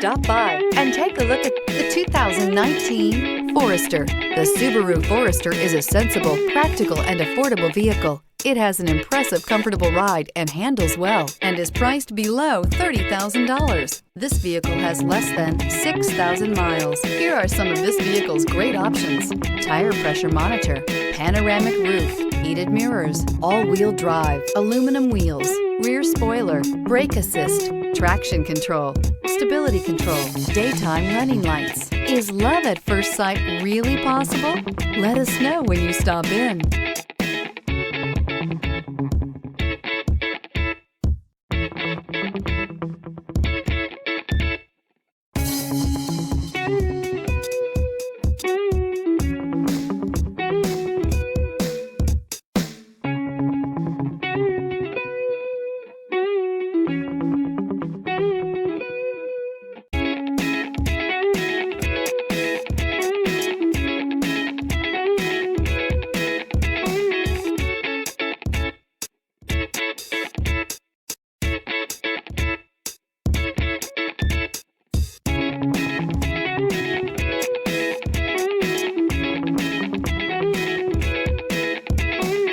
Stop by and take a look at the 2019 Forester. The Subaru Forester is a sensible, practical, and affordable vehicle. It has an impressive, comfortable ride and handles well and is priced below $30,000. This vehicle has less than 6,000 miles. Here are some of this vehicle's great options: tire pressure monitor, panoramic roof, heated mirrors, all-wheel drive, aluminum wheels, rear spoiler, brake assist, traction control, stability control, daytime running lights. Is love at first sight really possible? Let us know when you stop in.